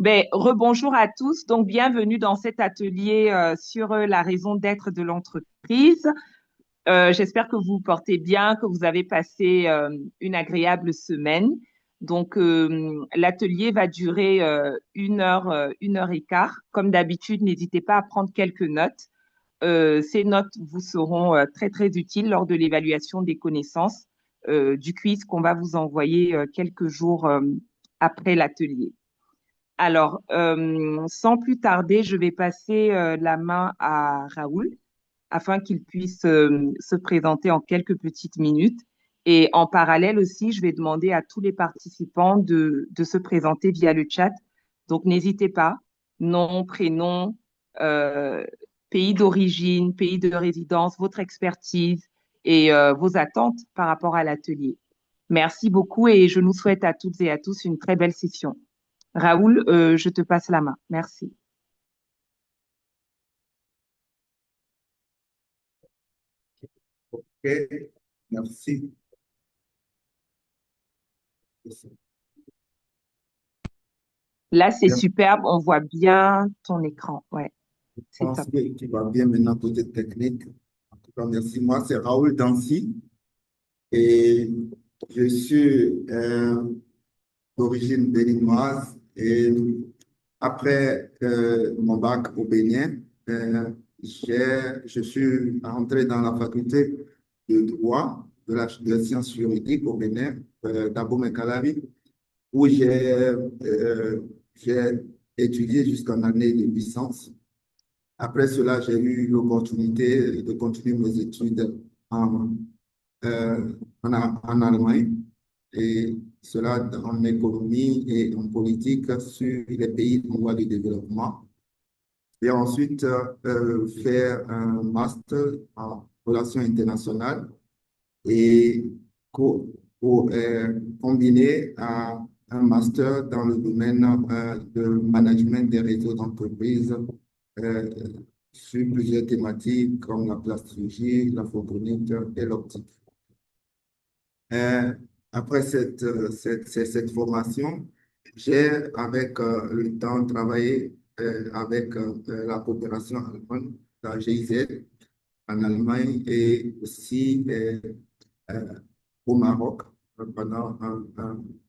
Rebonjour à tous. Donc, bienvenue dans cet atelier sur la raison d'être de l'entreprise. J'espère que vous vous portez bien, que vous avez passé une agréable semaine. Donc, l'atelier va durer 1 heure, 1 heure et quart. Comme d'habitude, n'hésitez pas à prendre quelques notes. Ces notes vous seront très, très utiles lors de l'évaluation des connaissances du quiz qu'on va vous envoyer quelques jours après l'atelier. Alors, sans plus tarder, je vais passer la main à Raoul afin qu'il puisse se présenter en quelques petites minutes. Et en parallèle aussi, je vais demander à tous les participants de se présenter via le chat. Donc, n'hésitez pas, nom, prénom, euh, pays d'origine, pays de résidence, votre expertise et vos attentes par rapport à l'atelier. Merci beaucoup et je nous souhaite à toutes et à tous une très belle session. Raoul, je te passe la main. Merci. Ok, merci. Là, c'est Je superbe. On voit bien ton écran. Ouais, c'est pense top. que tu vas bien maintenant côté technique. En tout cas, merci. Moi, c'est Raoul Dancy et je suis d'origine béninoise et après mon bac au Bénin, je suis entré dans la faculté de droit de la science juridique au Bénin, d'Abomey-Calavi, où j'ai étudié jusqu'en année de licence. Après cela, j'ai eu l'opportunité de continuer mes études en, en Allemagne, et cela en économie et en politique sur les pays en voie de développement. Et ensuite, faire un master en relations internationales et combiné à un master dans le domaine de management des réseaux d'entreprises euh, sur plusieurs thématiques comme la plasturgie, la photonique et l'optique. Euh, Après cette formation, j'ai avec le temps travaillé avec la coopération allemande, la GIZ, en Allemagne et aussi euh, au Maroc pendant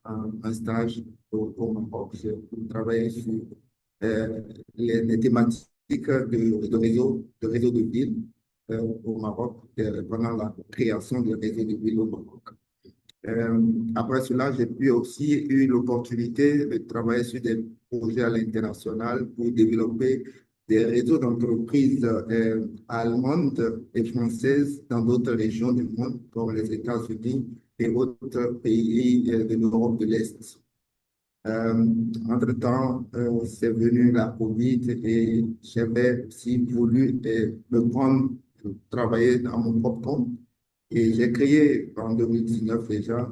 un stage au Maroc. J'ai travaillé sur les thématiques de réseau de villes au Maroc pendant la création de réseaux de villes au Maroc. Après cela, j'ai pu aussi eu l'opportunité de travailler sur des projets à l'international pour développer des réseaux d'entreprises allemandes et françaises dans d'autres régions du monde, comme les États-Unis et autres pays de l'Europe de l'Est. Euh, Entre-temps, c'est venu la Covid et j'avais aussi voulu me prendre, travailler dans mon propre compte. Et j'ai créé en 2019 déjà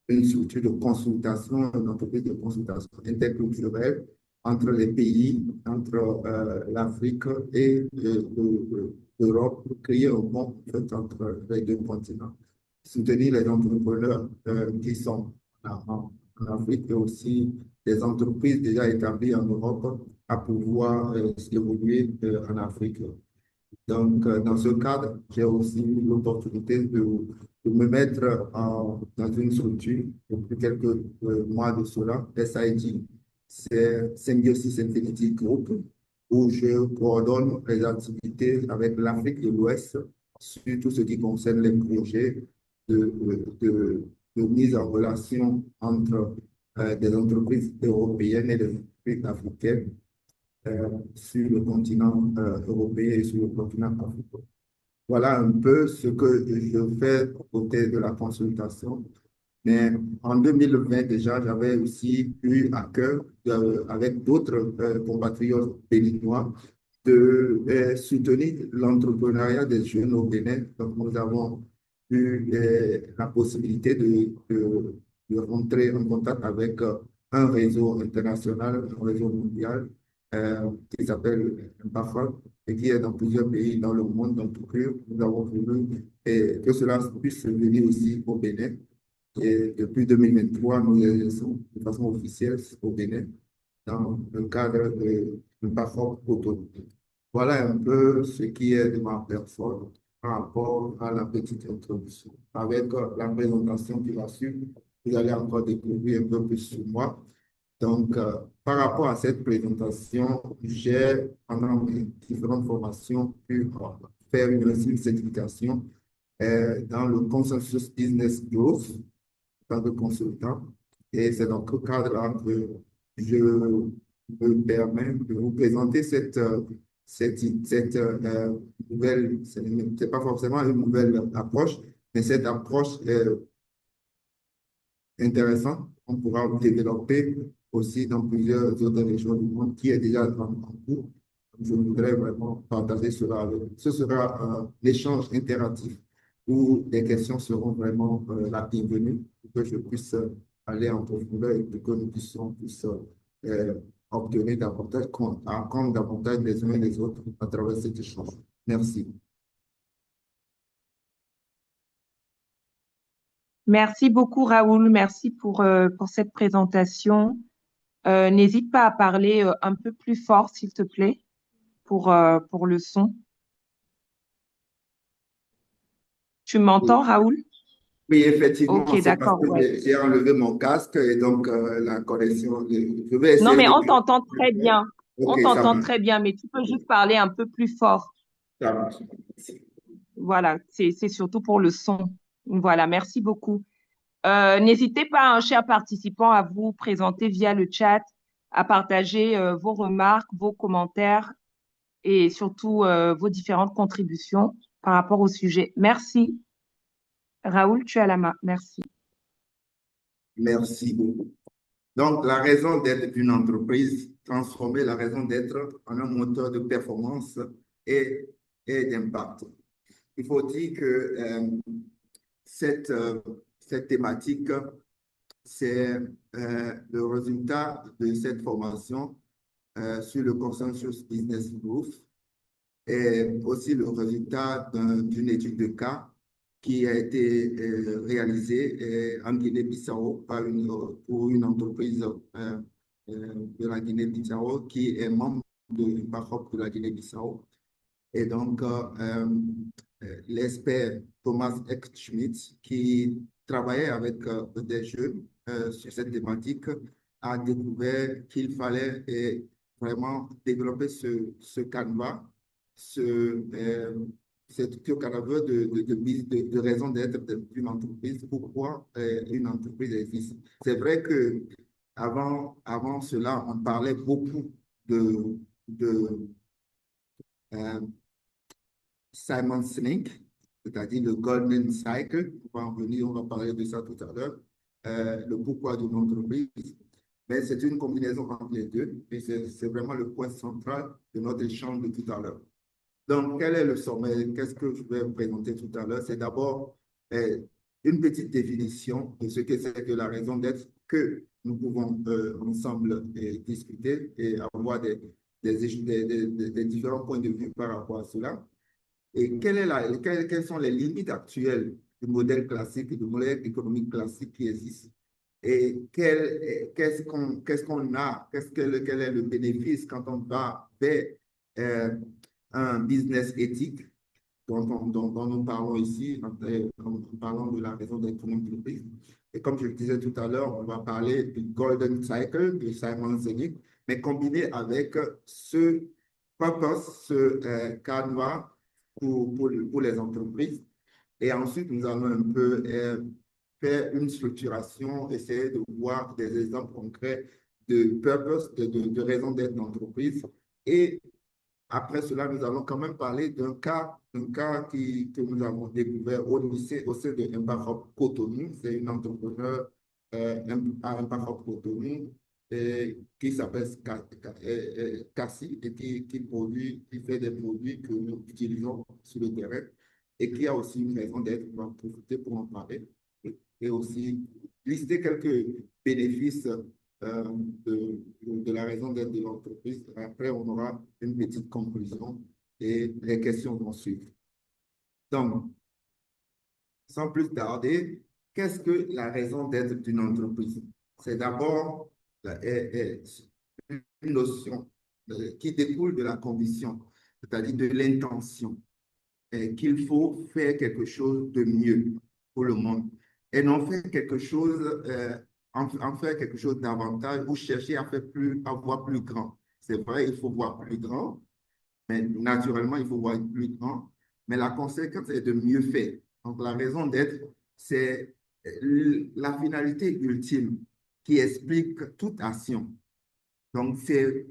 une structure de consultation, une entreprise de consultation interculturelle entre les pays, entre l'Afrique et l'Europe, pour créer un pont en fait, entre les deux continents. Soutenir les entrepreneurs qui sont en Afrique et aussi des entreprises déjà établies en Europe à pouvoir évoluer en Afrique. Donc, dans ce cadre, j'ai aussi eu l'opportunité de me mettre dans une structure depuis quelques mois de cela, SIG, c'est Symbiosis Infinity Group, où je coordonne les activités avec l'Afrique de l'Ouest sur tout ce qui concerne les projets de, de, de mise en relation entre des entreprises européennes et des entreprises africaines sur le continent européen et sur le continent africain. Voilà un peu ce que je fais côté de la consultation. Mais en 2020 déjà, j'avais aussi eu à cœur, avec d'autres compatriotes béninois, de soutenir l'entrepreneuriat des jeunes au Bénin. Donc, nous avons eu la possibilité de rentrer en contact avec un réseau international, un réseau mondial, qui s'appelle BAFA et qui est dans plusieurs pays dans le monde. Donc, nous avons voulu que cela puisse venir aussi au Bénin. Et depuis 2023, nous exerçons de façon officielle au Bénin. dans le cadre de parcours autonome. Voilà un peu ce qui est de ma personne par rapport à la petite introduction. Avec la présentation qui va suivre, vous allez encore découvrir un peu plus sur moi. Donc, par rapport à cette présentation, j'ai, pendant mes différentes formations, pu faire une certification dans le consensus business growth en tant que consultant. Et c'est dans ce cadre-là que je me permets de vous présenter cette nouvelle, c'est pas forcément une nouvelle approche, mais cette approche intéressante qu'on pourra développer aussi dans plusieurs autres régions du monde qui est déjà en cours. Je voudrais vraiment partager cela avec vous. Ce sera un échange interactif où les questions seront vraiment la bienvenue pour que je puisse aller en profondeur et pour que nous puissions tous obtenir davantage, apprendre davantage les uns et les autres à travers cet échange. Merci. Merci beaucoup, Raoul. Merci pour cette présentation. N'hésite pas à parler un peu plus fort, s'il te plaît, pour le son. Tu m'entends, Raoul? Oui, effectivement, Ok, c'est parce d'accord, que ouais. j'ai enlevé mon casque et donc la connexion. Je vais Non, essayer mais de. on t'entend très bien. Ok, On ça t'entend marche. très bien, mais tu peux juste parler un peu plus fort. Ça marche. Voilà, c'est surtout pour le son. Voilà, merci beaucoup. N'hésitez pas, hein, chers participants, à vous présenter via le chat, à partager vos remarques, vos commentaires et surtout vos différentes contributions par rapport au sujet. Merci. Raoul, tu as la main. Merci. Merci beaucoup. Donc, la raison d'être d'une entreprise, transformer la raison d'être en un moteur de performance et, et d'impact. Il faut dire que cette, euh, cette thématique, c'est le résultat de cette formation sur le consensus business growth et aussi le résultat d'une étude de cas qui a été réalisée en Guinée-Bissau pour une entreprise de la Guinée-Bissau qui est membre du Maroc de la Guinée-Bissau. Et donc, l'expert Thomas Eck-Schmidt, qui travaillait avec des jeunes sur cette thématique, a découvert qu'il fallait vraiment développer ce canevas, ce, ce canevas de raison d'être d'une entreprise, pourquoi une entreprise existe. C'est vrai que avant cela, on parlait beaucoup de euh, Simon Sinek, c'est-à-dire le Golden Cycle. On va en venir, on va parler de ça tout à l'heure. Le pourquoi d'une entreprise. Mais c'est une combinaison entre les deux et c'est vraiment le point central de notre échange de tout à l'heure. Donc, quel est le sommet? Qu'est-ce que je vais vous présenter tout à l'heure? C'est d'abord une petite définition de ce que c'est que la raison d'être que nous pouvons ensemble discuter et avoir des différents points de vue par rapport à cela. Et quelles sont les limites actuelles du modèle classique, du modèle économique classique qui existe? Et qu'est-ce qu'on a, quel est le bénéfice quand on va vers euh, un business éthique dont nous parlons ici, en parlant de la raison d'être une entreprise. Et comme je le disais tout à l'heure, on va parler du Golden Cycle de Simon Sinek, mais combiné avec ce purpose, ce canevas pour les entreprises. Et ensuite, nous allons un peu faire une structuration, essayer de voir des exemples concrets de purpose, de raison d'être d'entreprise. Et après cela, nous allons quand même parler d'un cas que nous avons découvert au lycée, au sein de Mbarok Cotonou. C'est une entrepreneur à Mbarok Cotonou qui s'appelle Cassie et qui fait des produits que nous utilisons sur le terrain et qui a aussi une raison d'être. On va en profiter pour en parler et aussi lister quelques bénéfices de la raison d'être de l'entreprise. Après, on aura une petite conclusion et les questions vont suivre. Donc, sans plus tarder, qu'est-ce que la raison d'être d'une entreprise? C'est d'abord une notion qui découle de la conviction, c'est-à-dire de l'intention, qu'il faut faire quelque chose de mieux pour le monde et non faire quelque chose, en faire quelque chose davantage ou chercher à faire plus, à voir plus grand. C'est vrai, il faut voir plus grand, mais naturellement, il faut voir plus grand. Mais la conséquence est de mieux faire. Donc, la raison d'être, c'est la finalité ultime qui explique toute action. Donc, c'est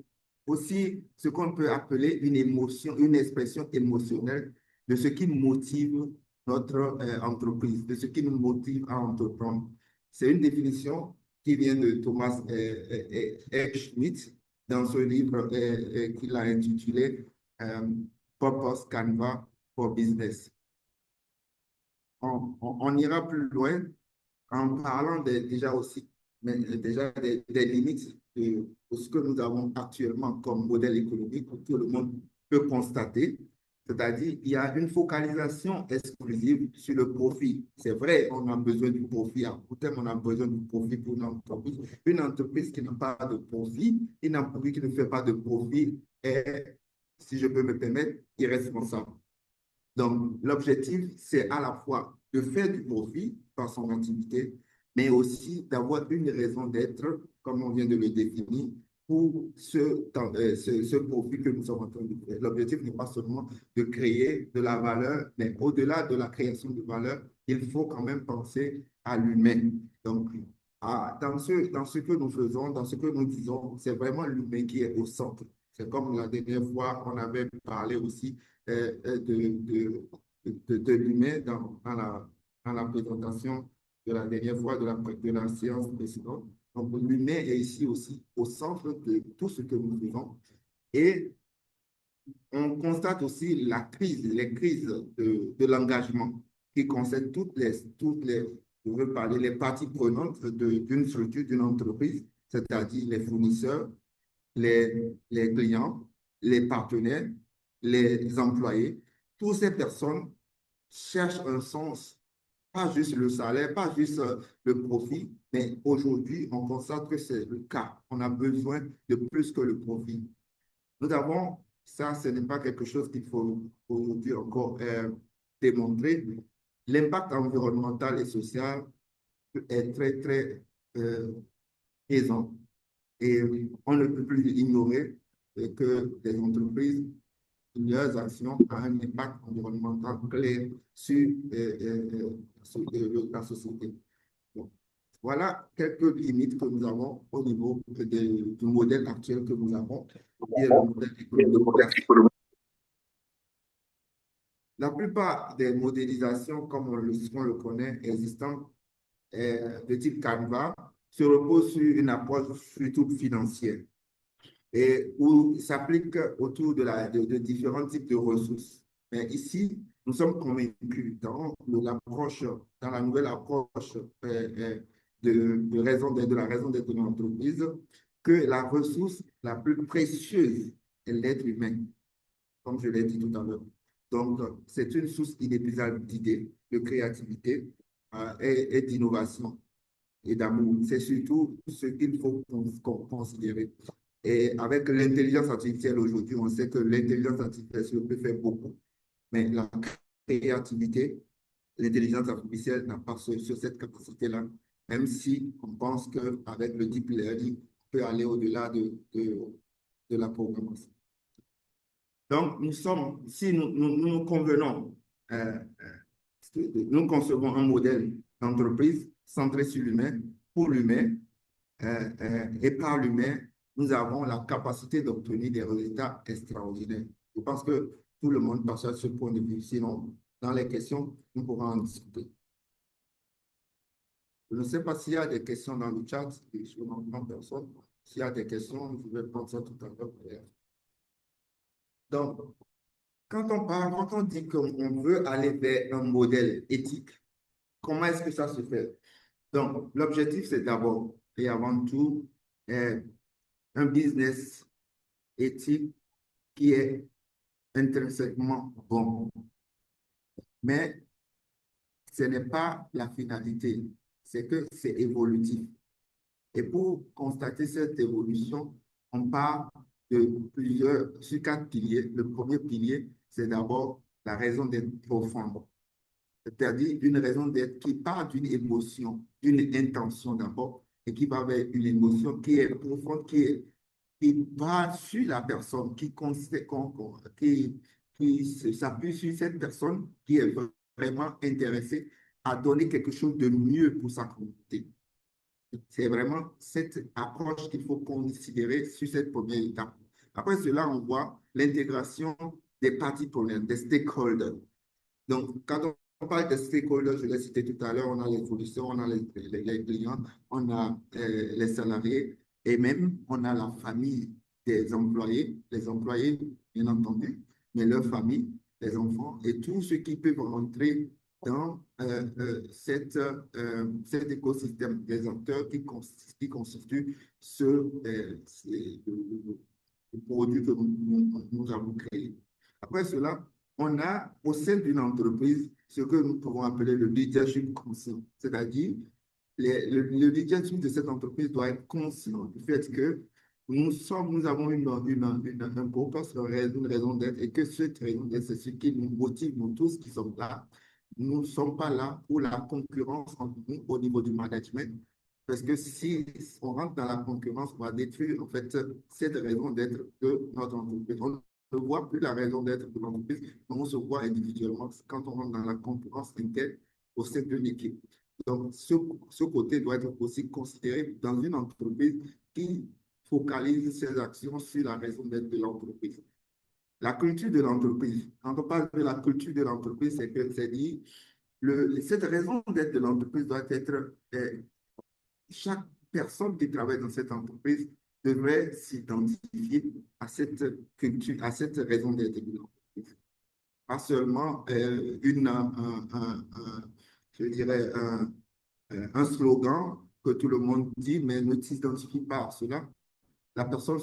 aussi ce qu'on peut appeler une émotion, une expression émotionnelle de ce qui motive notre entreprise, de ce qui nous motive à entreprendre. C'est une définition qui vient de Thomas Schmidt dans ce livre qu'il a intitulé Purpose Canva for Business. On ira plus loin en parlant déjà aussi, mais déjà des limites de ce que nous avons actuellement comme modèle économique que tout le monde peut constater. C'est-à-dire, il y a une focalisation exclusive sur le profit. C'est vrai, on a besoin du profit. À court terme, on a besoin du profit pour une entreprise. Une entreprise qui n'a pas de profit, une entreprise qui ne fait pas de profit est, si je peux me permettre, irresponsable. Donc, l'objectif, c'est à la fois de faire du profit par son activité, mais aussi d'avoir une raison d'être, comme on vient de le définir, pour ce profit que nous sommes en train de faire. L'objectif n'est pas seulement de créer de la valeur, mais au-delà de la création de valeur, il faut quand même penser à l'humain. Donc, dans ce que nous faisons, dans ce que nous disons, c'est vraiment l'humain qui est au centre. C'est comme la dernière fois, on avait parlé aussi de l'humain dans la présentation de la dernière fois de la séance précédente. Donc, l'humain est ici aussi au centre de tout ce que nous faisons. Et on constate aussi les crises de l'engagement qui concernent je veux parler, les parties prenantes d'une structure, d'une entreprise, c'est-à-dire les fournisseurs, les clients, les partenaires, les employés. Toutes ces personnes cherchent un sens, pas juste le salaire, pas juste le profit, mais aujourd'hui, on constate que c'est le cas. On a besoin de plus que le profit. Nous avons, ça, ce n'est pas quelque chose qu'il faut aujourd'hui encore démontrer. L'impact environnemental et social est très, très présent. Et on ne peut plus ignorer que les entreprises, leurs actions ont un impact environnemental clair sur la société. Bon. Voilà quelques limites que nous avons au niveau du modèle actuel que nous avons, qui est le modèle économique classique. La plupart des modélisations, comme on le connaît, existantes, de type Canva, se reposent sur une approche surtout financière et où s'applique autour de différents types de ressources. Mais ici, nous sommes convaincus dans la nouvelle approche de la raison d'être de l'entreprise, que la ressource la plus précieuse est l'être humain, comme je l'ai dit tout à l'heure. Donc, c'est une source inépuisable d'idées, de créativité et d'innovation et d'amour. C'est surtout ce qu'il faut considérer. Et avec l'intelligence artificielle aujourd'hui, on sait que l'intelligence artificielle peut faire beaucoup. Mais la créativité, l'intelligence artificielle n'a pas cette capacité-là, même si on pense qu'avec le deep learning, on peut aller au-delà de la programmation. Donc, si nous convenons, nous concevons un modèle d'entreprise centré sur l'humain, pour l'humain, et par l'humain, nous avons la capacité d'obtenir des résultats extraordinaires. Je pense que tout le monde partage ce point de vue. Sinon, dans les questions, nous pourrons en discuter. Je ne sais pas s'il y a des questions dans le chat. Je n'en prends personne. S'il y a des questions, je vais prendre ça tout à l'heure. Donc, quand on dit qu'on veut aller vers un modèle éthique, comment est-ce que ça se fait? Donc, l'objectif, c'est d'abord et avant tout un business éthique qui est intrinsèquement bon. Mais ce n'est pas la finalité, c'est que c'est évolutif. Et pour constater cette évolution, on part sur quatre piliers. Le premier pilier, c'est d'abord la raison d'être profonde, c'est-à-dire une raison d'être qui part d'une émotion, d'une intention d'abord, et qui va vers une émotion qui est profonde, qui va sur la personne, qui s'appuie sur cette personne qui est vraiment intéressée à donner quelque chose de mieux pour sa communauté. C'est vraiment cette approche qu'il faut considérer sur cette première étape. Après cela, on voit l'intégration des parties prenantes, des stakeholders. Donc, quand on parle de stakeholders, je l'ai cité tout à l'heure, on a les fournisseurs, on a les clients, on a les salariés et même on a la famille des employés, les employés, bien entendu, mais leur famille, les enfants et tous ceux qui peuvent rentrer dans cet écosystème des acteurs qui constituent le produit que nous avons créé. Après cela, on a au sein d'une entreprise ce que nous pouvons appeler le leadership conscient, c'est-à-dire le leadership de cette entreprise doit être conscient du fait que nous avons un purpose, une raison d'être, et que cette raison d'être, c'est ce qui nous motive, nous tous qui sommes là. Nous ne sommes pas là pour la concurrence entre nous au niveau du management, parce que si on rentre dans la concurrence, on va détruire en fait cette raison d'être de notre entreprise. On ne voit plus la raison d'être de l'entreprise, mais on se voit individuellement quand on rentre dans la concurrence interne au sein d'une équipe. Donc, ce côté doit être aussi considéré dans une entreprise qui focalise ses actions sur la raison d'être de l'entreprise. La culture de l'entreprise. Quand on parle de la culture de l'entreprise, c'est dit, cette raison d'être de l'entreprise doit être, chaque personne qui travaille dans cette entreprise devrait s'identifier à cette culture, à cette raison d'être de l'entreprise. Pas seulement je dirais, un slogan que tout le monde dit, mais ne s'identifie pas à cela. La personne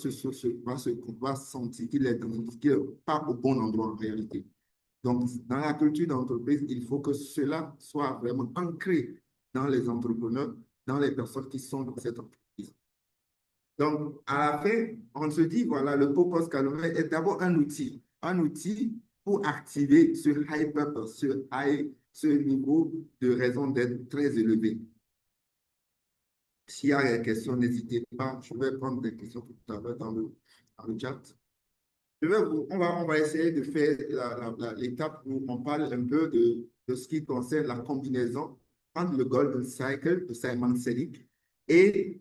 va sentir qu'il est pas au bon endroit en réalité. Donc, dans la culture d'entreprise, il faut que cela soit vraiment ancré dans les entrepreneurs, dans les personnes qui sont dans cette entreprise. Donc, à la fin, on se dit, voilà, le purpose Calomel est d'abord un outil pour activer ce high purpose, ce niveau de raison d'être très élevé. S'il y a des questions, n'hésitez pas. Je vais prendre des questions tout à l'heure dans le chat. On va essayer de faire l'étape où on parle un peu de ce qui concerne la combinaison entre le Golden Cycle de Simon Sinek et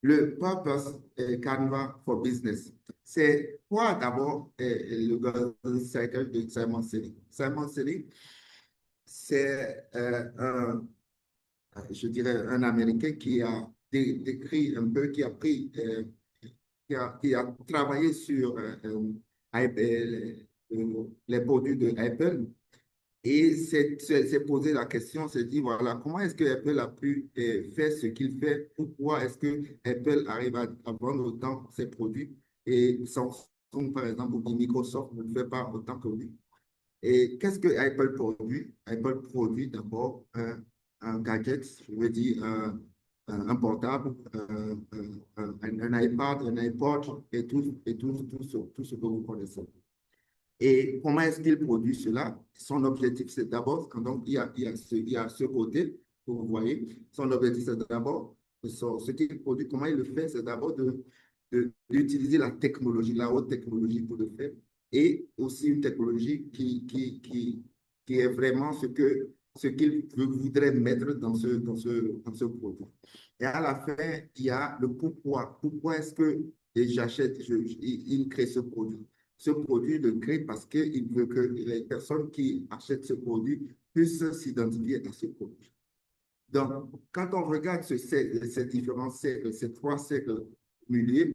le Purpose Canva for Business. C'est quoi d'abord le Golden Cycle de Simon Sinek? Simon Sinek, c'est je dirais, un Américain qui a décrit un peu, qui a pris, qui a travaillé sur les produits de Apple et s'est posé la question, s'est dit, voilà, comment est-ce que Apple a pu faire ce qu'il fait? Pourquoi est-ce que Apple arrive à vendre autant ses produits et Samsung, par exemple, ou Microsoft ne le fait pas autant que lui? Et qu'est-ce que Apple produit? Apple produit d'abord un gadget, je veux dire un portable, un iPad, un iPod et tout ce que vous connaissez. Et comment est-ce qu'il produit cela? Son objectif, c'est d'abord, donc il y a ce côté que vous voyez, son objectif, c'est d'abord, ce qu'il produit, comment il le fait, c'est d'abord d'utiliser la technologie, la haute technologie pour le faire, et aussi une technologie qui est vraiment ce qu'il voudrait mettre dans ce produit. Et à la fin, il y a le pourquoi. Pourquoi est-ce que il crée ce produit? Ce produit le crée parce qu'il veut que les personnes qui achètent ce produit puissent s'identifier à ce produit. Donc, quand on regarde ces différents cercles, ces trois cercles cumulés,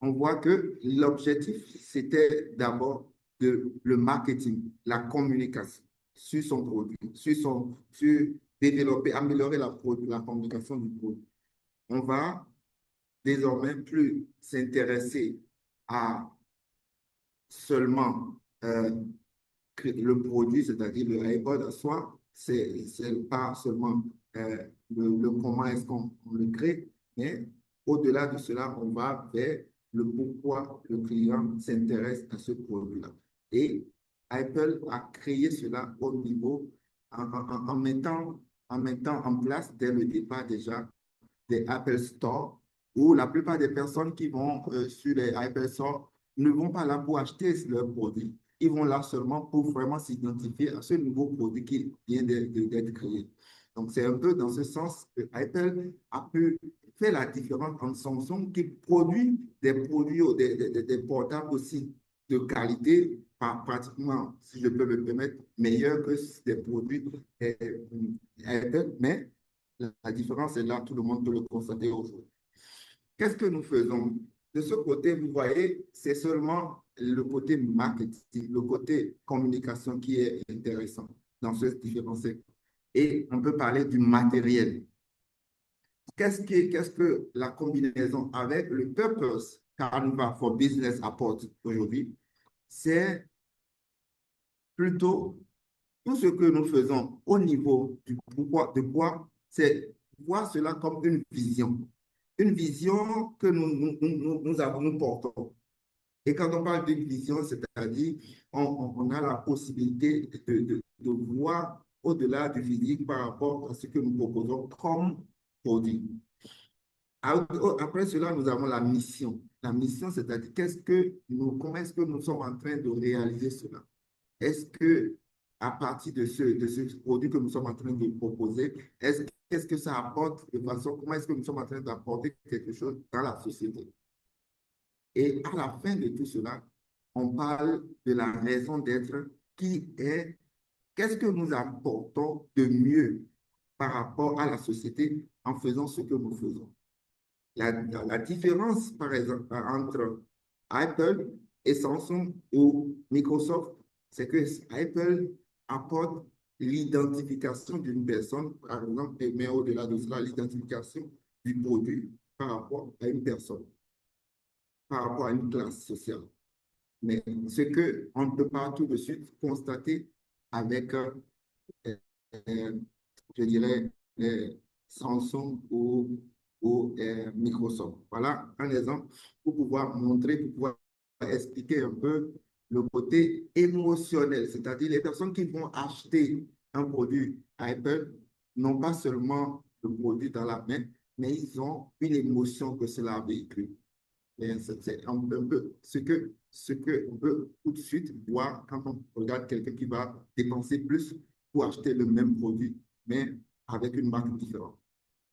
on voit que l'objectif, c'était d'abord le marketing, la communication sur son produit, sur développer, améliorer la communication du produit. On va désormais plus s'intéresser à seulement le produit, c'est-à-dire le iPod en soi, c'est pas seulement comment est-ce qu'on le crée, mais au-delà de cela, on va vers le pourquoi le client s'intéresse à ce produit-là. Et Apple a créé cela au niveau en mettant en place dès le départ déjà des Apple Store, où la plupart des personnes qui vont sur les Apple Store ne vont pas là pour acheter leurs produits. Ils vont là seulement pour vraiment s'identifier à ce nouveau produit qui vient d'être créé. Donc, c'est un peu dans ce sens que Apple a pu faire la différence entre Samsung qui produit des produits, des portables aussi de qualité, pratiquement, si je peux me permettre, meilleurs que des produits Apple, mais la différence est là, tout le monde peut le constater aujourd'hui. Qu'est-ce que nous faisons? De ce côté, vous voyez, c'est seulement le côté marketing, le côté communication qui est intéressant dans ce différentiel. Et on peut parler du matériel. Qu'est-ce que la combinaison avec le purpose Canva for Business apporte aujourd'hui? C'est plutôt tout ce que nous faisons au niveau du pourquoi, de quoi, c'est voir cela comme une vision. Une vision que nous portons. Et quand on parle d'une vision, c'est-à-dire on a la possibilité de voir au-delà du physique par rapport à ce que nous proposons comme produit. Après cela, nous avons la mission. La mission, c'est-à-dire comment est-ce que nous sommes en train de réaliser cela? Est-ce que à partir de ce produit que nous sommes en train de proposer, qu'est-ce que ça apporte de façon, comment est-ce que nous sommes en train d'apporter quelque chose dans la société? Et à la fin de tout cela, on parle de la raison d'être qui est qu'est-ce que nous apportons de mieux par rapport à la société en faisant ce que nous faisons. La différence, par exemple, entre Apple et Samsung ou Microsoft, c'est que Apple apporte l'identification d'une personne, par exemple, mais au-delà de cela, l'identification du produit par rapport à une personne, par rapport à une classe sociale. Mais ce qu'on ne peut pas tout de suite constater avec, je dirais, Samsung ou Microsoft. Voilà un exemple pour pouvoir montrer, pour pouvoir expliquer un peu le côté émotionnel, c'est-à-dire les personnes qui vont acheter un produit Apple n'ont pas seulement le produit dans la main, mais ils ont une émotion que cela véhicule. C'est un peu ce que on peut tout de suite voir quand on regarde quelqu'un qui va dépenser plus pour acheter le même produit, mais avec une marque différente.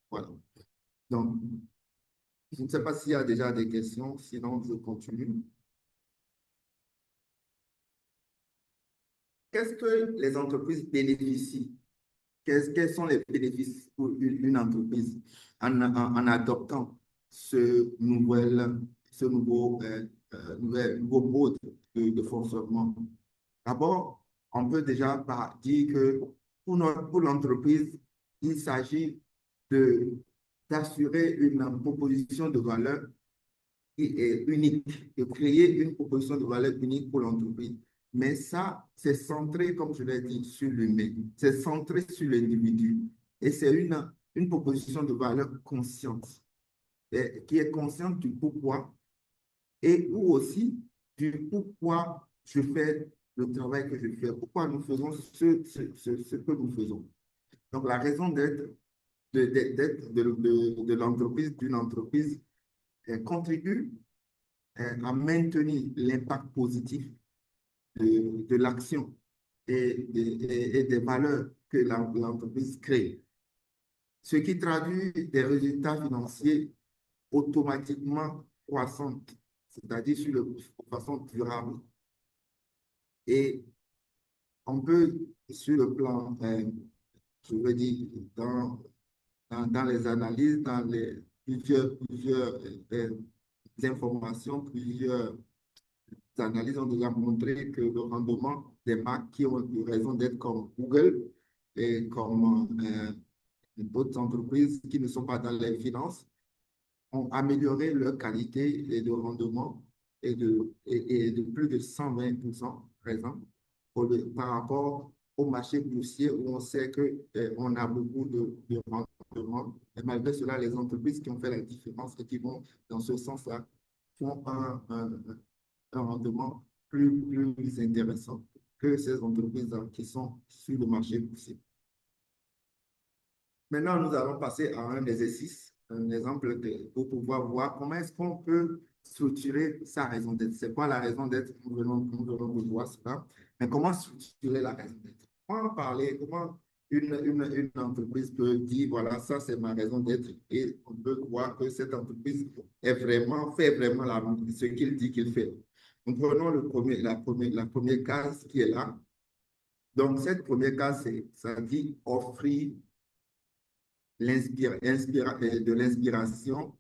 Voilà. Donc, je ne sais pas s'il y a déjà des questions, sinon je continue. Qu'est-ce que les entreprises bénéficient? Quels sont les bénéfices pour une entreprise en adoptant ce nouveau mode de fonctionnement? D'abord, on peut déjà dire que pour l'entreprise, il s'agit d'assurer une proposition de valeur qui est unique, de créer une proposition de valeur unique pour l'entreprise. Mais ça, c'est centré, comme je l'ai dit, sur l'humain. C'est centré sur l'individu. Et c'est une proposition de valeur consciente, qui est consciente du pourquoi et ou aussi du pourquoi je fais le travail que je fais, pourquoi nous faisons ce que nous faisons. Donc, la raison d'être de l'entreprise, d'une entreprise, contribue à maintenir l'impact positif de l'action et des valeurs que l'entreprise crée, ce qui traduit des résultats financiers automatiquement croissants, c'est-à-dire de façon durable. Et on peut, sur le plan, je veux dire, dans les analyses, dans les plusieurs informations, plusieurs analyses ont déjà montré que le rendement des marques qui ont eu raison d'être comme Google et comme d'autres entreprises qui ne sont pas dans les finances ont amélioré leur qualité et de rendement et de plus de 120%, par exemple, par rapport au marché boursier où on sait qu'on a beaucoup de rendement. Et malgré cela, les entreprises qui ont fait la différence et qui vont dans ce sens-là font un rendement plus intéressant que ces entreprises qui sont sur le marché boursier. Maintenant, nous allons passer à un exercice, un exemple pour pouvoir voir comment est-ce qu'on peut structurer sa raison d'être. C'est quoi la raison d'être? Nous venons de voir cela. Mais comment structurer la raison d'être? Comment parler, comment une entreprise peut dire, voilà, ça c'est ma raison d'être et on peut voir que cette entreprise fait vraiment ce qu'il dit qu'il fait. Nous prenons la première case qui est là. Donc, cette première case, ça dit offrir de l'inspiration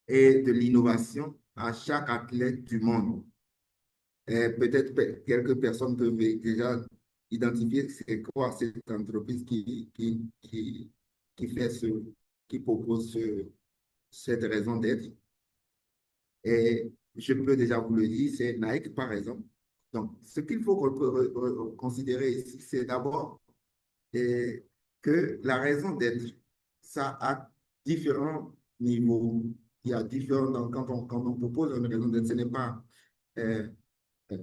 et de l'innovation à chaque athlète du monde. Peut-être quelques personnes peuvent déjà identifier c'est quoi cette entreprise qui fait qui propose cette raison d'être. Et je peux déjà vous le dire, c'est Nike, par exemple. Donc, ce qu'il faut considérer ici, c'est d'abord que la raison d'être, ça a différents niveaux. Il y a différents, donc quand on propose une raison d'être, ce n'est pas euh, euh,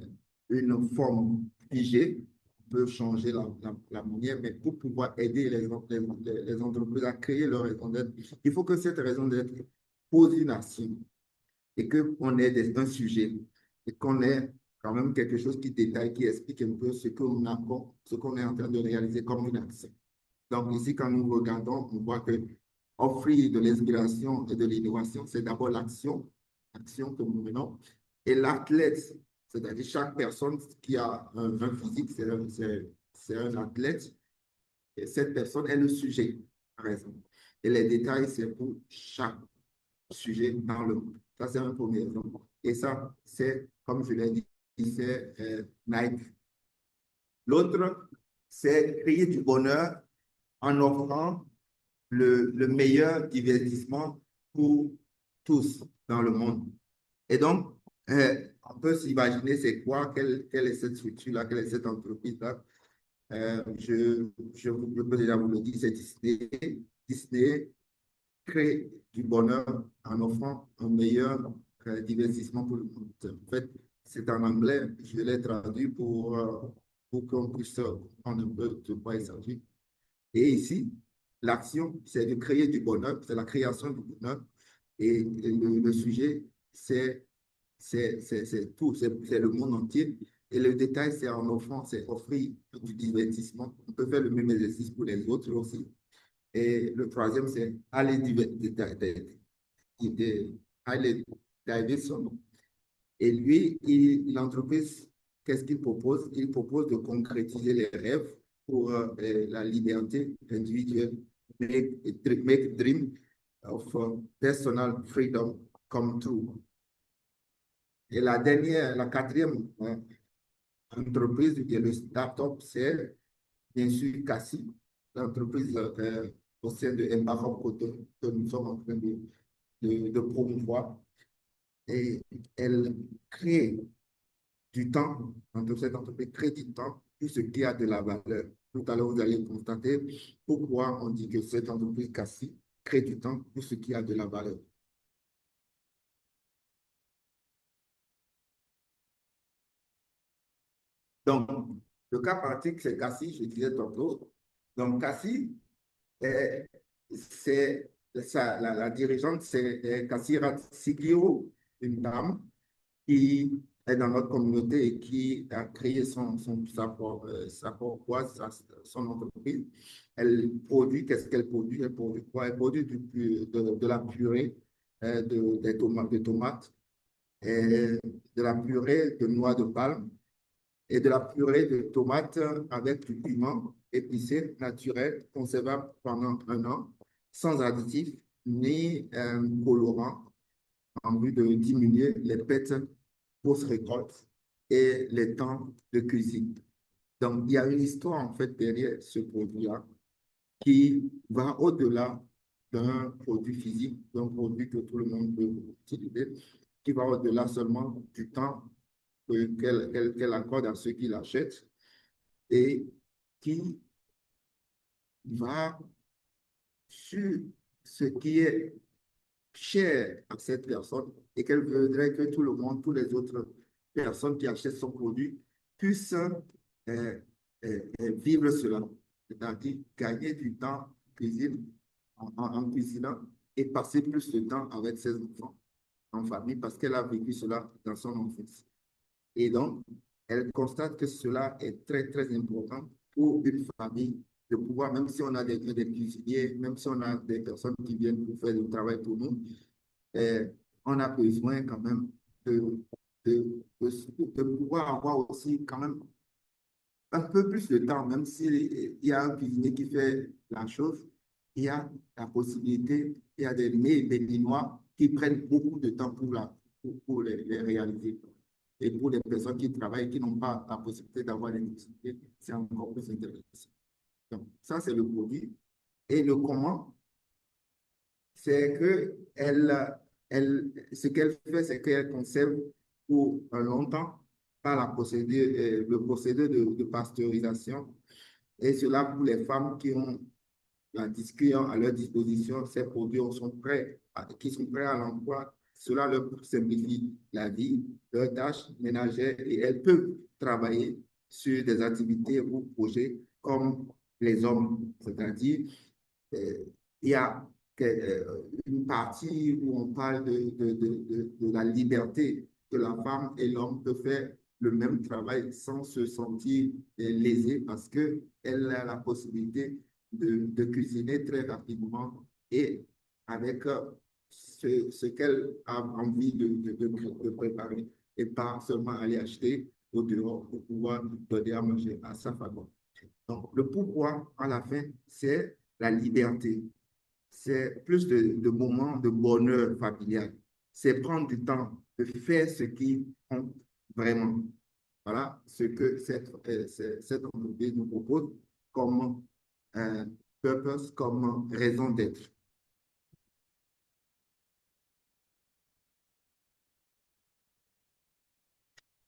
une forme figée. On peut changer la manière, mais pour pouvoir aider les entreprises à créer leur raison d'être, il faut que cette raison d'être pose une action et qu'on ait un sujet et qu'on ait quand même quelque chose qui détaille, qui explique un peu ce qu'on est en train de réaliser comme une action. Donc ici, quand nous regardons, on voit que offrir de l'inspiration et de l'innovation, c'est d'abord l'action que nous menons. Et l'athlète, c'est-à-dire chaque personne qui a un physique, c'est un athlète. Et cette personne est le sujet, par exemple. Et les détails, c'est pour chaque sujet dans le monde. Ça, c'est un premier exemple. Et ça, c'est, comme je l'ai dit, c'est Nike. L'autre, c'est créer du bonheur en offrant le meilleur divertissement pour tous dans le monde. Et donc, on peut s'imaginer c'est quoi, quelle est cette structure-là, quelle est cette entreprise-là. Je peux déjà vous le dire, c'est Disney. Disney crée du bonheur en offrant un meilleur divertissement pour le monde. En fait, c'est en anglais, je l'ai traduit pour qu'on puisse comprendre un peu de quoi il s'agit. Et ici, l'action, c'est de créer du bonheur, c'est la création du bonheur. Et le sujet, c'est tout, c'est le monde entier. Et le détail, c'est en offrant, c'est offrir du divertissement. On peut faire le même exercice pour les autres aussi. Et le troisième, c'est Harley Davidson. Et lui, l'entreprise, qu'est-ce qu'il propose? Il propose de concrétiser les rêves pour la liberté individuelle, make dream of personal freedom come true. Et la quatrième entreprise, qui est le start-up, c'est bien sûr Cassie, l'entreprise au sein de Embark que nous sommes en train de promouvoir. Et elle crée du temps, entre cette entreprise crée du temps pour ce qui a de la valeur. Tout à l'heure, vous allez constater pourquoi on dit que cette entreprise Cassie crée du temps pour ce qui a de la valeur. Donc, le cas pratique, c'est Cassie, je disais tantôt. Donc, Cassie, euh, c'est la dirigeante, c'est Kassira Sigiro, une dame qui est dans notre communauté et qui a créé sa pourquoi son entreprise. Elle produit, qu'est-ce qu'elle produit? Elle produit quoi? Elle produit de la purée de tomates, et de la purée de noix de palme et de la purée de tomates avec du piment épicé naturel, conservable pendant 1 an, sans additifs ni colorants, en vue de diminuer les pertes post-récolte et les temps de cuisine. Donc, il y a une histoire en fait derrière ce produit-là qui va au-delà d'un produit physique, d'un produit que tout le monde peut utiliser, qui va au-delà seulement du temps qu'elle accorde à ceux qui l'achètent et qui va sur ce qui est cher à cette personne et qu'elle voudrait que tout le monde, toutes les autres personnes qui achètent son produit puissent vivre cela, c'est-à-dire gagner du temps en cuisine, en cuisinant et passer plus de temps avec ses enfants en famille parce qu'elle a vécu cela dans son enfance. Et donc, elle constate que cela est très, très important pour une famille de pouvoir, même si on a des cuisiniers, même si on a des personnes qui viennent pour faire le travail pour nous, eh, on a besoin quand même de, de pouvoir avoir aussi quand même un peu plus de temps, même s'il y a un cuisinier qui fait la chose, il y a la possibilité, il y a des Béninois qui prennent beaucoup de temps pour les réaliser. Et pour les personnes qui travaillent, qui n'ont pas la possibilité d'avoir des cuisiniers, c'est encore plus intéressant. Donc, ça, c'est le produit. Et le comment, c'est que ce qu'elle fait, c'est qu'elle conserve pour un longtemps par le procédé de pasteurisation. Et cela pour les femmes qui ont à leur disposition ces produits qui sont prêts à l'emploi. Cela leur simplifie la vie, leurs tâches ménagères et elles peuvent travailler sur des activités ou projets comme les hommes, c'est-à-dire euh, il y a une partie où on parle de la liberté que la femme et l'homme peuvent faire le même travail sans se sentir lésé parce qu'elle a la possibilité de cuisiner très rapidement et avec ce qu'elle a envie de préparer et pas seulement aller acheter au dehors pour pouvoir donner à manger à sa famille. Donc, le pourquoi, à la fin, c'est la liberté. C'est plus de moments de bonheur familial. C'est prendre du temps de faire ce qui compte vraiment. Voilà ce que cette entreprise nous propose comme euh, purpose, comme raison d'être.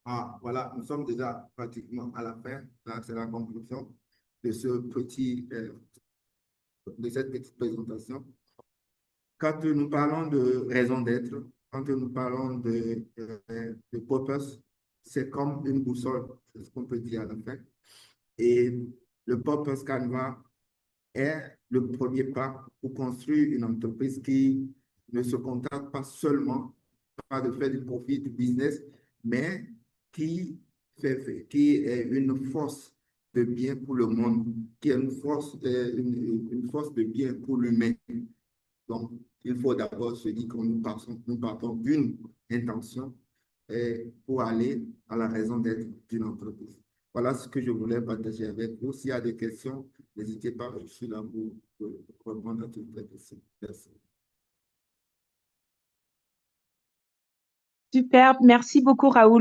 Ah, voilà, nous sommes déjà pratiquement à la fin. Là, c'est la conclusion de de cette petite présentation. Quand nous parlons de raison d'être, quand nous parlons de purpose, c'est comme une boussole, c'est ce qu'on peut dire à la fin. Et le purpose Canva est le premier pas pour construire une entreprise qui ne se contente pas seulement pas de faire du profit, du business, mais qui est une force de bien pour le monde, qui est une force de bien pour l'humain. Donc, il faut d'abord se dire que nous partons d'une intention pour aller à la raison d'être d'une entreprise. Voilà ce que je voulais partager avec vous. S'il y a des questions, n'hésitez pas, je suis là pour répondre à toutes les questions. Merci. Super, merci beaucoup Raoul.